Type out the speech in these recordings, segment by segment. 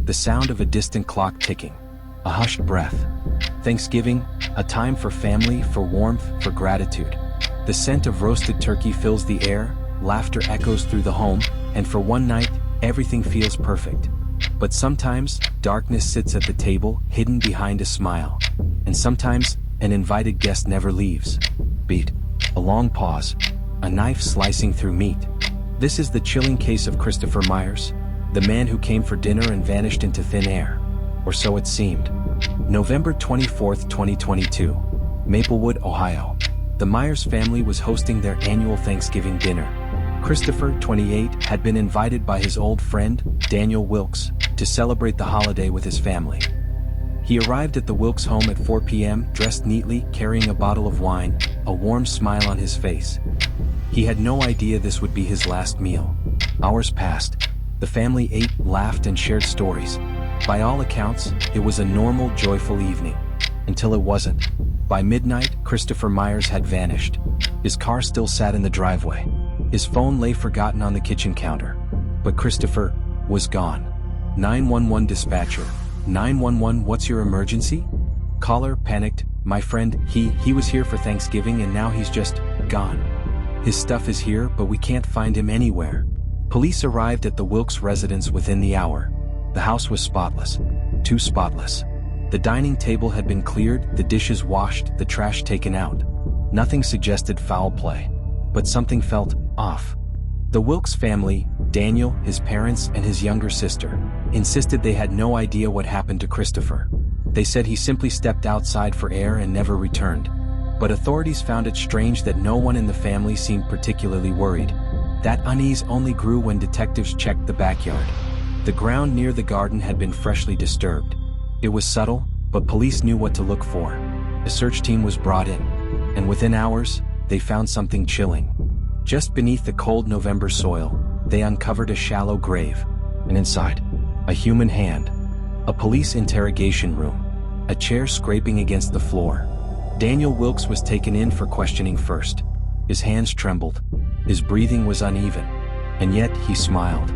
the sound of a distant clock ticking, a hushed breath. Thanksgiving, a time for family, for warmth, for gratitude. The scent of roasted turkey fills the air, laughter echoes through the home, and for one night, everything feels perfect. But sometimes, darkness sits at the table, hidden behind a smile. And sometimes, an invited guest never leaves. Beat. A long pause. A knife slicing through meat. This is the chilling case of Christopher Myers, the man who came for dinner and vanished into thin air. Or so it seemed. November 24, 2022. Maplewood, Ohio. The Myers family was hosting their annual Thanksgiving dinner. Christopher, 28, had been invited by his old friend, Daniel Wilkes, to celebrate the holiday with his family. He arrived at the Wilkes home at 4 p.m., dressed neatly, carrying a bottle of wine, a warm smile on his face. He had no idea this would be his last meal. Hours passed. The family ate, laughed, and shared stories. By all accounts, it was a normal, joyful evening. Until it wasn't. By midnight, Christopher Myers had vanished. His car still sat in the driveway. His phone lay forgotten on the kitchen counter. But Christopher was gone. 911 dispatcher. 911, what's your emergency? Caller, panicked. My friend, he was here for Thanksgiving and now he's just gone. His stuff is here, but we can't find him anywhere. Police arrived at the Wilkes residence within the hour. The house was spotless. Too spotless. The dining table had been cleared, the dishes washed, the trash taken out. Nothing suggested foul play. But something felt off. The Wilkes family, Daniel, his parents, and his younger sister, insisted they had no idea what happened to Christopher. They said he simply stepped outside for air and never returned. But authorities found it strange that no one in the family seemed particularly worried. That unease only grew when detectives checked the backyard. The ground near the garden had been freshly disturbed. It was subtle, but police knew what to look for. A search team was brought in, and within hours, they found something chilling. Just beneath the cold November soil, they uncovered a shallow grave, and inside, a human hand. A police interrogation room, a chair scraping against the floor. Daniel Wilkes was taken in for questioning first. His hands trembled. His breathing was uneven. And yet he smiled.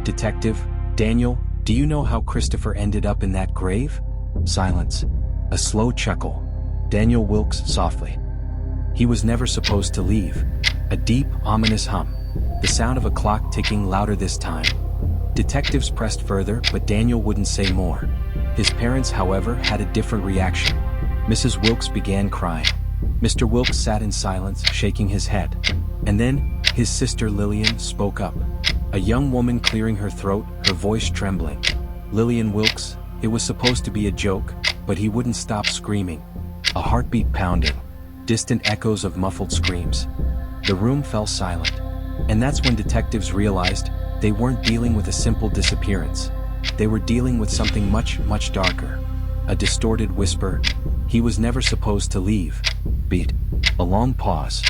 Detective, Daniel, do you know how Christopher ended up in that grave? Silence. A slow chuckle. Daniel Wilkes softly. He was never supposed to leave. A deep, ominous hum. The sound of a clock ticking louder this time. Detectives pressed further, but Daniel wouldn't say more. His parents, however, had a different reaction. Mrs. Wilkes began crying. Mr. Wilkes sat in silence, shaking his head. And then, his sister Lillian spoke up. A young woman clearing her throat, her voice trembling. Lillian Wilkes, it was supposed to be a joke, but he wouldn't stop screaming. A heartbeat pounding. Distant echoes of muffled screams. The room fell silent. And that's when detectives realized they weren't dealing with a simple disappearance. They were dealing with something much, much darker. A distorted whisper. He was never supposed to leave. Beat. A long pause.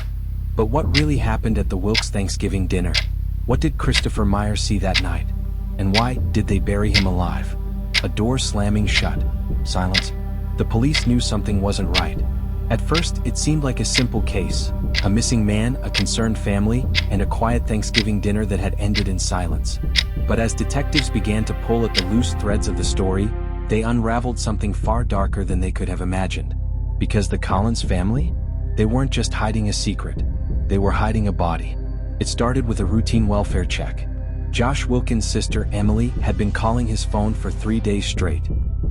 But what really happened at the Wilkes Thanksgiving dinner? What did Christopher Myers see that night? And why did they bury him alive? A door slamming shut. Silence. The police knew something wasn't right. At first, it seemed like a simple case. A missing man, a concerned family, and a quiet Thanksgiving dinner that had ended in silence. But as detectives began to pull at the loose threads of the story, they unraveled something far darker than they could have imagined. Because the Collins family? They weren't just hiding a secret. They were hiding a body. It started with a routine welfare check. Josh Wilkins' sister, Emily, had been calling his phone for 3 days straight.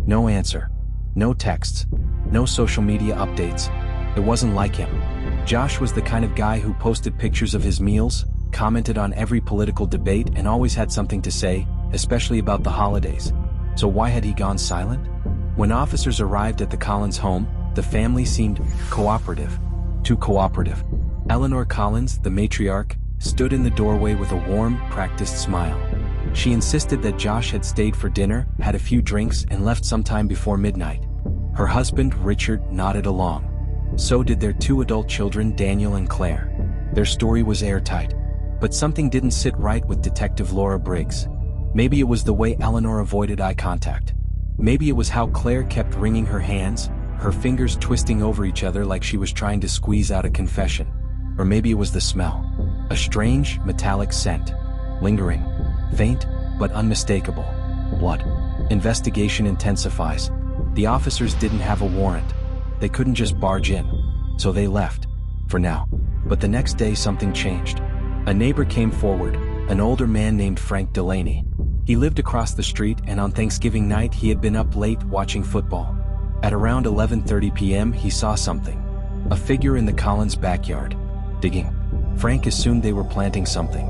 No answer. No texts. No social media updates. It wasn't like him. Josh was the kind of guy who posted pictures of his meals, commented on every political debate, and always had something to say, especially about the holidays. So why had he gone silent? When officers arrived at the Collins home, the family seemed cooperative. Too cooperative. Eleanor Collins, the matriarch, stood in the doorway with a warm, practiced smile. She insisted that Josh had stayed for dinner, had a few drinks, and left sometime before midnight. Her husband, Richard, nodded along. So did their 2 adult children, Daniel and Claire. Their story was airtight. But something didn't sit right with Detective Laura Briggs. Maybe it was the way Eleanor avoided eye contact. Maybe it was how Claire kept wringing her hands, her fingers twisting over each other like she was trying to squeeze out a confession. Or maybe it was the smell. A strange, metallic scent. Lingering. Faint, but unmistakable. Blood. Investigation intensifies. The officers didn't have a warrant. They couldn't just barge in. So they left. For now. But the next day something changed. A neighbor came forward, an older man named Frank Delaney. He lived across the street, and on Thanksgiving night he had been up late watching football. At around 11:30 p.m. he saw something. A figure in the Collins backyard. Digging. Frank assumed they were planting something.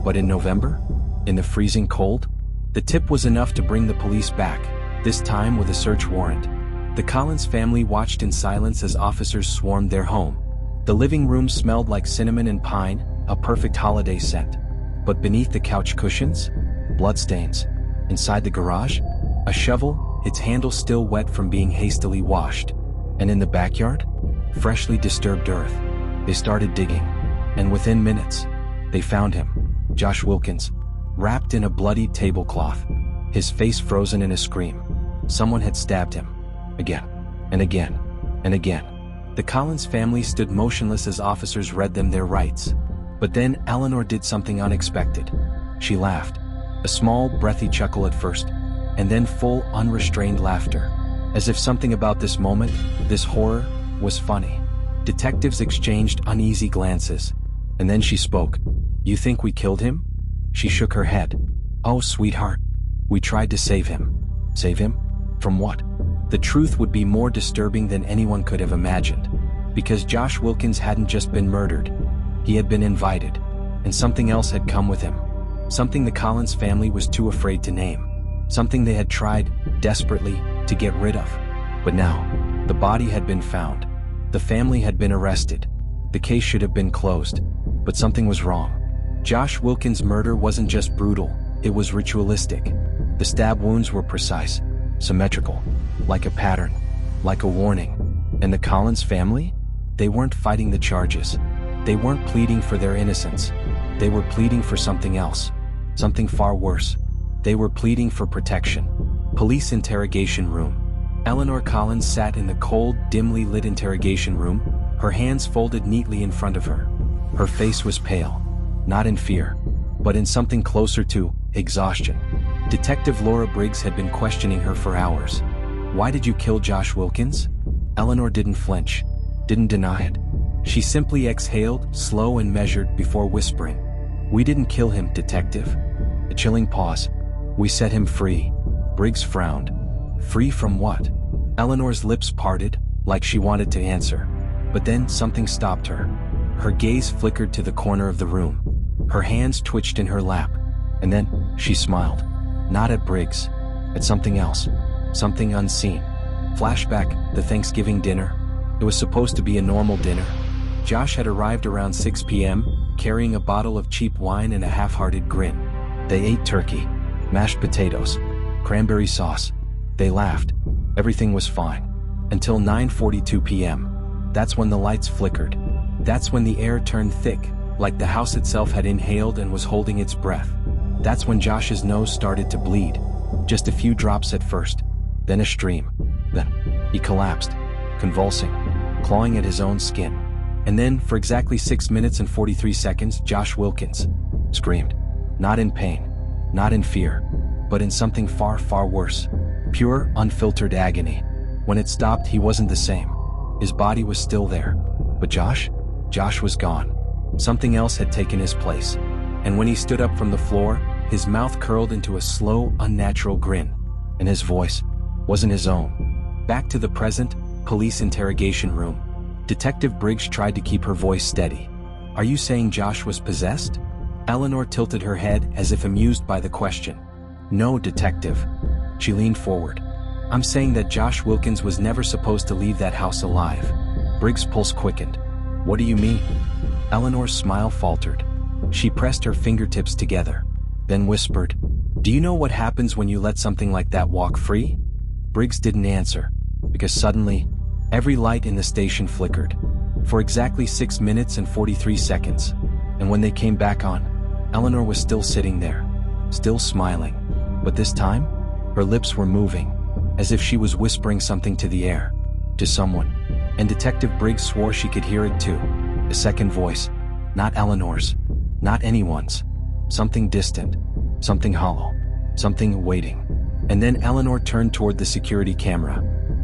But in November? In the freezing cold? The tip was enough to bring the police back, this time with a search warrant. The Collins family watched in silence as officers swarmed their home. The living room smelled like cinnamon and pine, a perfect holiday scent. But beneath the couch cushions? Bloodstains. Inside the garage? A shovel, its handle still wet from being hastily washed. And in the backyard? Freshly disturbed earth. They started digging. And within minutes, they found him. Josh Wilkins. Wrapped in a bloodied tablecloth. His face frozen in a scream. Someone had stabbed him. Again. And again. And again. The Collins family stood motionless as officers read them their rights. But then Eleanor did something unexpected. She laughed. A small, breathy chuckle at first, and then full, unrestrained laughter. As if something about this moment, this horror, was funny. Detectives exchanged uneasy glances. And then she spoke. "You think we killed him?" She shook her head. "Oh, sweetheart. We tried to save him." Save him? From what? The truth would be more disturbing than anyone could have imagined. Because Josh Wilkins hadn't just been murdered. He had been invited. And something else had come with him. Something the Collins family was too afraid to name. Something they had tried, desperately, to get rid of. But now, the body had been found. The family had been arrested. The case should have been closed. But something was wrong. Josh Wilkins' murder wasn't just brutal, it was ritualistic. The stab wounds were precise, symmetrical, like a pattern, like a warning. And the Collins family? They weren't fighting the charges. They weren't pleading for their innocence. They were pleading for something else. Something far worse. They were pleading for protection. Police interrogation room. Eleanor Collins sat in the cold, dimly lit interrogation room, her hands folded neatly in front of her. Her face was pale. Not in fear, but in something closer to exhaustion. Detective Laura Briggs had been questioning her for hours. "Why did you kill Josh Wilkins?" Eleanor didn't flinch, didn't deny it. She simply exhaled, slow and measured, before whispering. "We didn't kill him, detective." A chilling pause. "We set him free." Briggs frowned. Free from what? Eleanor's lips parted, like she wanted to answer. But then something stopped her. Her gaze flickered to the corner of the room. Her hands twitched in her lap. And then, she smiled. Not at Briggs. At something else. Something unseen. Flashback, the Thanksgiving dinner. It was supposed to be a normal dinner. Josh had arrived around 6 p.m., carrying a bottle of cheap wine and a half-hearted grin. They ate turkey, mashed potatoes, cranberry sauce. They laughed. Everything was fine. Until 9:42 p.m. That's when the lights flickered. That's when the air turned thick, like the house itself had inhaled and was holding its breath. That's when Josh's nose started to bleed. Just a few drops at first, then a stream. Then, he collapsed, convulsing, clawing at his own skin. And then, for exactly 6 minutes and 43 seconds, Josh Wilkins screamed. Not in pain, not in fear, but in something far, far worse. Pure, unfiltered agony. When it stopped, he wasn't the same. His body was still there. But Josh? Josh was gone. Something else had taken his place. And when he stood up from the floor, his mouth curled into a slow, unnatural grin. And his voice wasn't his own. Back to the present, police interrogation room. Detective Briggs tried to keep her voice steady. Are you saying Josh was possessed? Eleanor tilted her head as if amused by the question. No, detective. She leaned forward. I'm saying that Josh Wilkins was never supposed to leave that house alive. Briggs' pulse quickened. What do you mean? Eleanor's smile faltered. She pressed her fingertips together, then whispered, Do you know what happens when you let something like that walk free? Briggs didn't answer, because suddenly, every light in the station flickered. For exactly 6 minutes and 43 seconds. And when they came back on, Eleanor was still sitting there, still smiling. But this time, her lips were moving, as if she was whispering something to the air, to someone. And Detective Briggs swore she could hear it too. A second voice. Not Eleanor's. Not anyone's. Something distant. Something hollow. Something waiting. And then Eleanor turned toward the security camera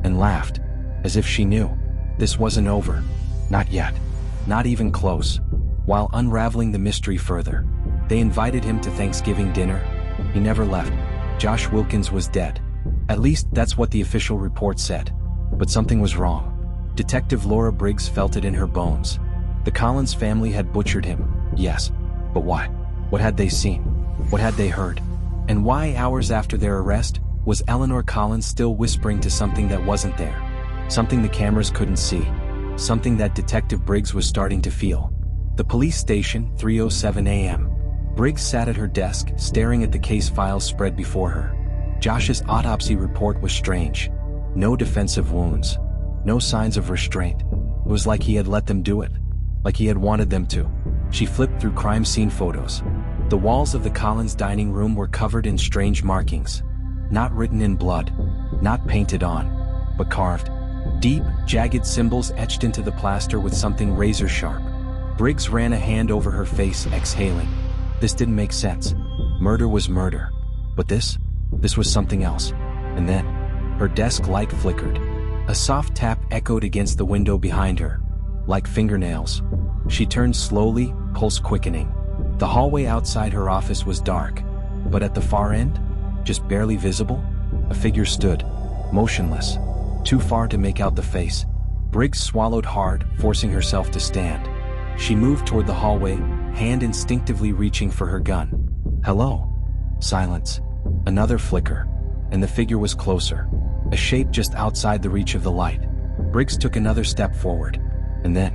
and laughed, as if she knew. This wasn't over. Not yet. Not even close. While unraveling the mystery further, they invited him to Thanksgiving dinner. He never left. Josh Wilkins was dead. At least that's what the official report said. But something was wrong. Detective Laura Briggs felt it in her bones. The Collins family had butchered him, yes. But why? What had they seen? What had they heard? And why, hours after their arrest, was Eleanor Collins still whispering to something that wasn't there? Something the cameras couldn't see. Something that Detective Briggs was starting to feel. The police station, 3:07 a.m. Briggs sat at her desk, staring at the case files spread before her. Josh's autopsy report was strange. No defensive wounds. No signs of restraint. It was like he had let them do it. Like he had wanted them to. She flipped through crime scene photos. The walls of the Collins dining room were covered in strange markings. Not written in blood. Not painted on. But carved. Deep, jagged symbols etched into the plaster with something razor sharp. Briggs ran a hand over her face, exhaling. This didn't make sense. Murder was murder. But this was something else. And then, her desk light flickered. A soft tap echoed against the window behind her. Like fingernails. She turned slowly, pulse quickening. The hallway outside her office was dark. But at the far end, just barely visible, a figure stood, motionless. Too far to make out the face. Briggs swallowed hard, forcing herself to stand. She moved toward the hallway, hand instinctively reaching for her gun. Hello? Silence. Another flicker. And the figure was closer. A shape just outside the reach of the light. Briggs took another step forward. And then,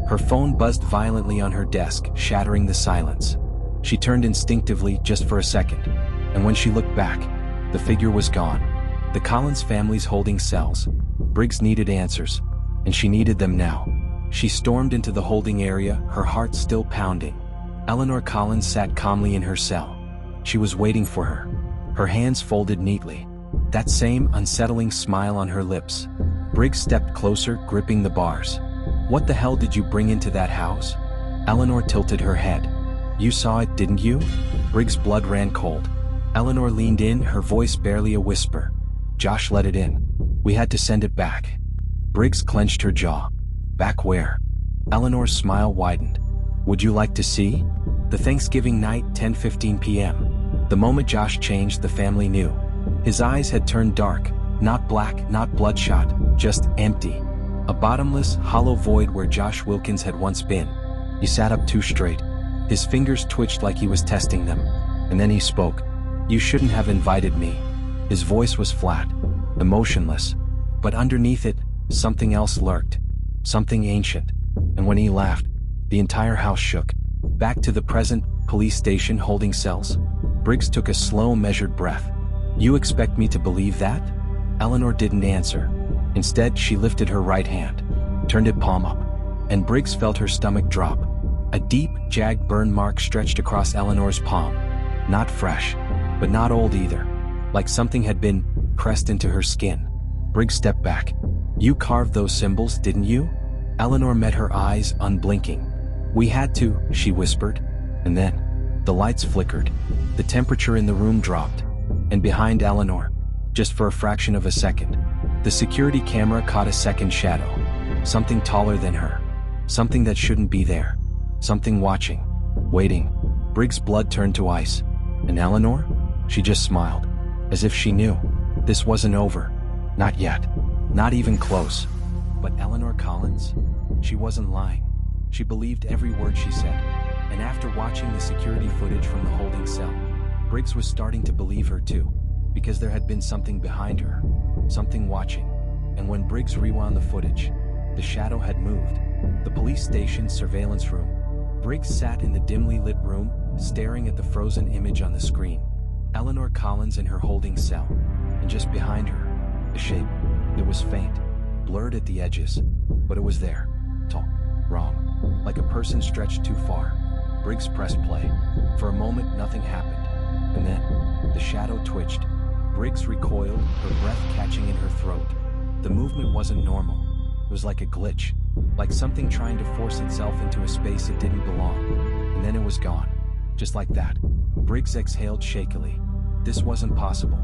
her phone buzzed violently on her desk, shattering the silence. She turned instinctively just for a second. And when she looked back, the figure was gone. The Collins family's holding cells. Briggs needed answers. And she needed them now. She stormed into the holding area, her heart still pounding. Eleanor Collins sat calmly in her cell. She was waiting for her. Her hands folded neatly. That same unsettling smile on her lips. Briggs stepped closer, gripping the bars. What the hell did you bring into that house? Eleanor tilted her head. You saw it, didn't you? Briggs' blood ran cold. Eleanor leaned in, her voice barely a whisper. Josh let it in. We had to send it back. Briggs clenched her jaw. Back where? Eleanor's smile widened. Would you like to see? The Thanksgiving night, 10:15 p.m. The moment Josh changed, the family knew. His eyes had turned dark, not black, not bloodshot, just empty. A bottomless, hollow void where Josh Wilkins had once been. He sat up too straight. His fingers twitched like he was testing them. And then he spoke. You shouldn't have invited me. His voice was flat, emotionless. But underneath it, something else lurked. Something ancient. And when he laughed, the entire house shook. Back to the present, police station holding cells. Briggs took a slow, measured breath. You expect me to believe that? Eleanor didn't answer. Instead, she lifted her right hand, turned it palm up, and Briggs felt her stomach drop. A deep, jagged burn mark stretched across Eleanor's palm. Not fresh, but not old either. Like something had been pressed into her skin. Briggs stepped back. You carved those symbols, didn't you? Eleanor met her eyes, unblinking. We had to, she whispered. And then, the lights flickered. The temperature in the room dropped. And behind Eleanor, just for a fraction of a second, the security camera caught a second shadow. Something taller than her. Something that shouldn't be there. Something watching. Waiting. Briggs' blood turned to ice. And Eleanor? She just smiled. As if she knew. This wasn't over. Not yet. Not even close. But Eleanor Collins? She wasn't lying. She believed every word she said. And after watching the security footage from the holding cell, Briggs was starting to believe her too. Because there had been something behind her. Something watching. And when Briggs rewound the footage, the shadow had moved. The police station's surveillance room. Briggs sat in the dimly lit room, staring at the frozen image on the screen. Eleanor Collins in her holding cell. And just behind her, a shape. It was faint, blurred at the edges, but it was there. Tall, wrong, like a person stretched too far. Briggs pressed play. For a moment, nothing happened. And then, the shadow twitched. Briggs recoiled, her breath catching in her throat. The movement wasn't normal. It was like a glitch, like something trying to force itself into a space it didn't belong. And then it was gone. Just like that. Briggs exhaled shakily. This wasn't possible.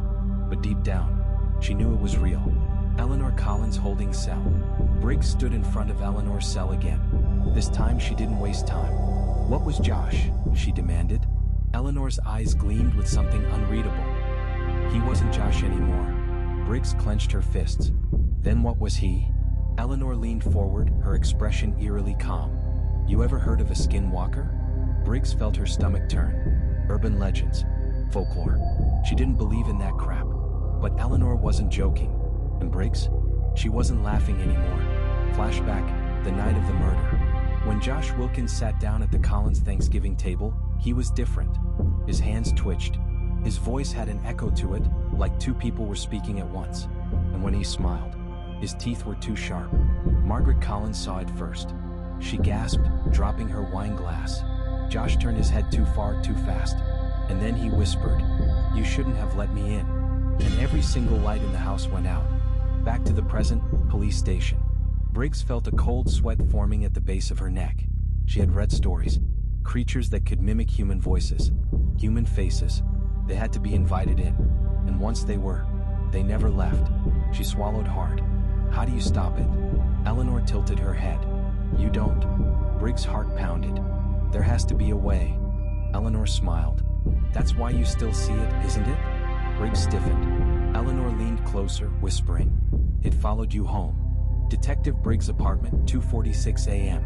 but deep down, she knew it was real. Eleanor Collins holding cell. Briggs stood in front of Eleanor's cell again. This time she didn't waste time. "What was Josh?" she demanded. Eleanor's eyes gleamed with something unreadable. "He wasn't Josh anymore." Briggs clenched her fists. "Then what was he?" Eleanor leaned forward, her expression eerily calm. "You ever heard of a skinwalker?" Briggs felt her stomach turn. Urban legends. Folklore. She didn't believe in that crap. But Eleanor wasn't joking. And Briggs? She wasn't laughing anymore. Flashback, the night of the murder. When Josh Wilkins sat down at the Collins Thanksgiving table, he was different. His hands twitched. His voice had an echo to it, like two people were speaking at once. And when he smiled, his teeth were too sharp. Margaret Collins saw it first. She gasped, dropping her wine glass. Josh turned his head too far, too fast. And then he whispered, "You shouldn't have let me in." And every single light in the house went out. Back to the present, police station. Briggs felt a cold sweat forming at the base of her neck. She had read stories. Creatures that could mimic human voices, human faces. They had to be invited in. And once they were, they never left. She swallowed hard. "How do you stop it?" Eleanor tilted her head. "You don't." Briggs' heart pounded. "There has to be a way." Eleanor smiled. "That's why you still see it, isn't it?" Briggs stiffened. Eleanor leaned closer, whispering, "It followed you home." Detective Briggs' apartment, 2:46 a.m.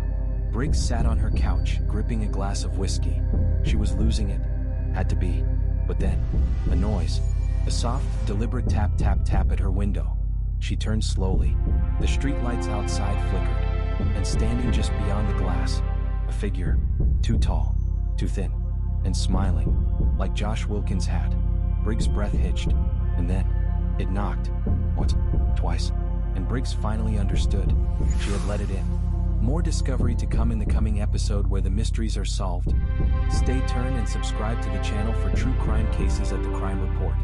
Briggs sat on her couch, gripping a glass of whiskey. She was losing it. Had to be. But then, a noise. A soft, deliberate tap tap tap at her window. She turned slowly. The streetlights outside flickered. And standing just beyond the glass, a figure. Too tall, too thin, and smiling, like Josh Wilkins had. Briggs' breath hitched. And then, it knocked. Once, twice. And Briggs finally understood. She had let it in. More discovery to come in the coming episode where the mysteries are solved. Stay tuned and subscribe to the channel for true crime cases at the Crime Report.